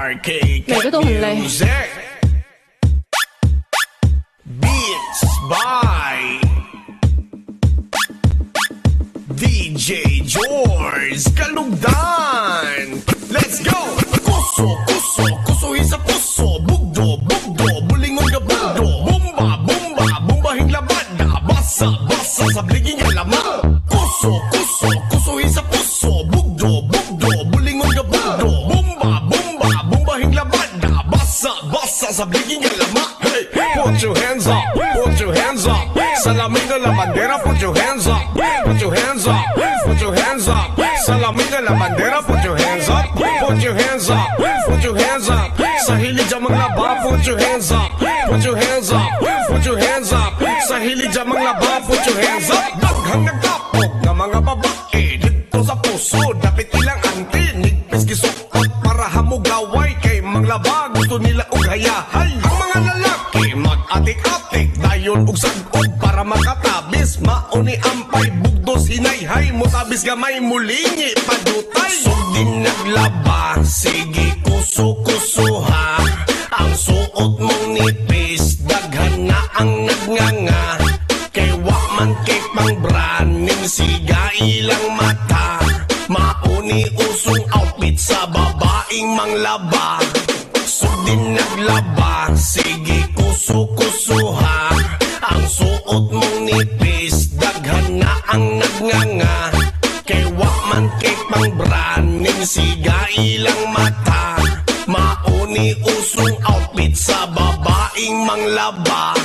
每个都很累。 Beats by DJ George Kalugdan. Let's go! Kuso, kuso, kusuhin sa puso. Bugdo, bugdo, bulingon ka bugdo. Bumba, bumba, bumbahing labada. Basa, basa, sabliging ang laman. Kuso, kuso, kusuhin sa puso. Bugdo, bugdo, bulingon ka bugdo. Bumba, bumba, bumbahing labada. Basa, basa, sabliging ang laman. Hey, put your hands up, put your hands up. Salamin na la bandera, put your hands up. Put your hands up, put your hands up. Salamin na la bandera, put your hands up. Put your hands up, put your hands up. Sa hilig dyan mga laba, put your hands up. Put your hands up, put your hands up. Sa hilig dyan mga laba, put your hands up. Daghang nagtapok na mga babae dito sa puso, dapit ilang anti. Nigpis kisukot para hamugaway kay mga laba, gusto nila ughayahay. Ang mga lalaki mag-atik-atik dayon ug sagod para makatabis. Mauni ampay bugdos hinayhay, mutabis gamay mulingi padutay. Sugdin naglaba, sige kuso-kusuha. Ang suot mong nipis, daghan na ang nagnganga. Kay wa man kay pangbraning, siga ilang mata. Mauni usong outfit sa babaeng manglaba. Sugdin naglaba, sige kuso-kusuha. Ang suot mong nipis, daghan na ang nagnganga. Kay wa man kay pangbraning, siga ilang mata. Mauni usong outfit sa babaeng manglaba.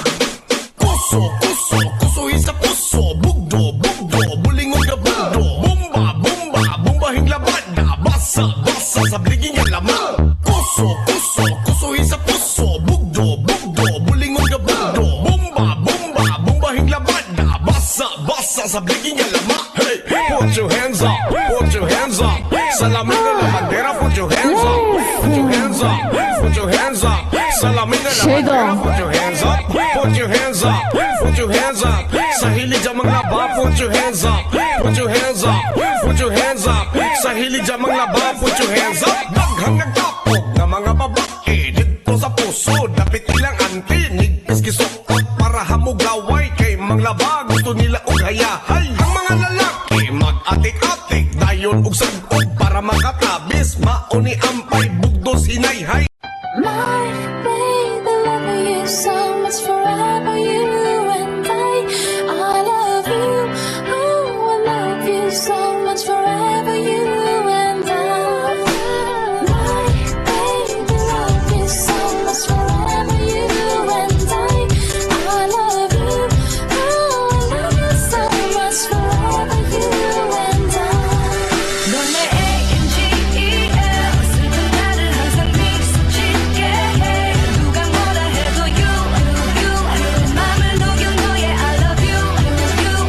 Kuso, kuso, kusuhin sa puso. Bugdo, bugdo, bulingon ka bugdo. Bumba, bumba, bumbahing labada. Basa, basa, sabliging ang laman. Kuso, kuso, kusuhin sa puso. Bugdo, bugdo, bulingon ka bugdo. Bumba, bumba, bumbahing labada. Basa, basa, sabliging ang laman. Hey, put your hands up, put your hands up. Salamin na la bandera, put your hands up. Put your hands up, put your hands up. Salamin na la bandera, put your hands up. Put your hands up, put your hands up. Sa hilig dyan mga laba, put your hands up. Put your hands up, put your hands up. Sa hilig dyan mga laba, put your hands up. Daghang nagtapok na mga babae dito sa puso, dapit ilang anti. Nigpis kisukot para hamugaway kay mga laba, gusto nila ughayahay. Ang mga lalaki mag-atik-atik dayon ug sagod para makatabis. Mauni ampay bugdos hinayhay. My baby, love you so much forever, you and I love you, oh, I love you so much forever, you and I. My baby, love you so much forever, you and I love you, oh, I love you so much forever, you and I. 넌 내 AMGEL, 슬픈 나를 항상 미소짓게 해. 누가 뭐라 해도 you, 내 맘을 녹여 너의 I love you,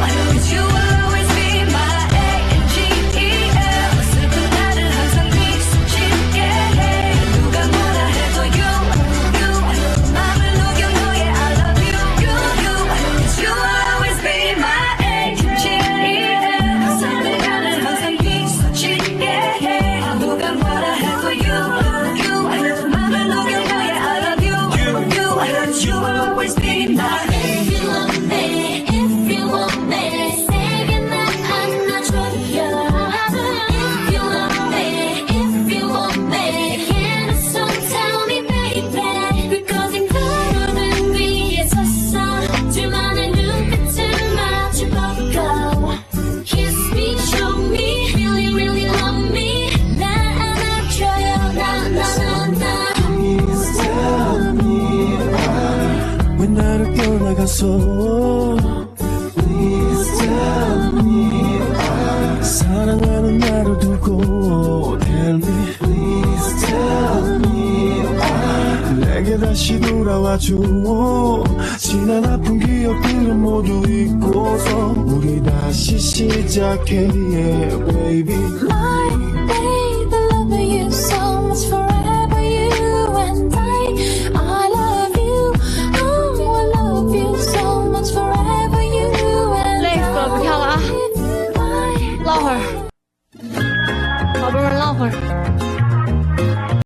'cause you will always be my AMGEL. 슬픈 나를 항상 미소짓게 해. 누가 뭐라 해도 you, 내 맘을 녹여 너의 I love you, 'cause you will always be my AMGEL. 슬픈 나를 항상 미소짓게 해. 누가 뭐라 해도 you, 내 맘을 녹여 너의 I love you, 'cause you will always be my. If you want me, if you want me, 세게 날 안아줘요. If you want me, if you want me, can you so tell me baby? Because 너는 위에 섰어. 둘만의 눈빛을 마주보고 Kiss me, show me, really, really love me. 날 안아줘요, 나. Please tell me why 왜 나를 떠나가서 Please tell me why 사랑하는 나를 두고 Tell me Please tell me why 내게 다시 돌아와줘 지난 아픈 기억들은 모두 잊고서 우리 다시 시작해 yeah, baby My baby, love you so much forever, you and I love you, oh, I love you so much forever, you and 累死了，不跳了啊， I. 唠会儿，宝贝们唠会儿。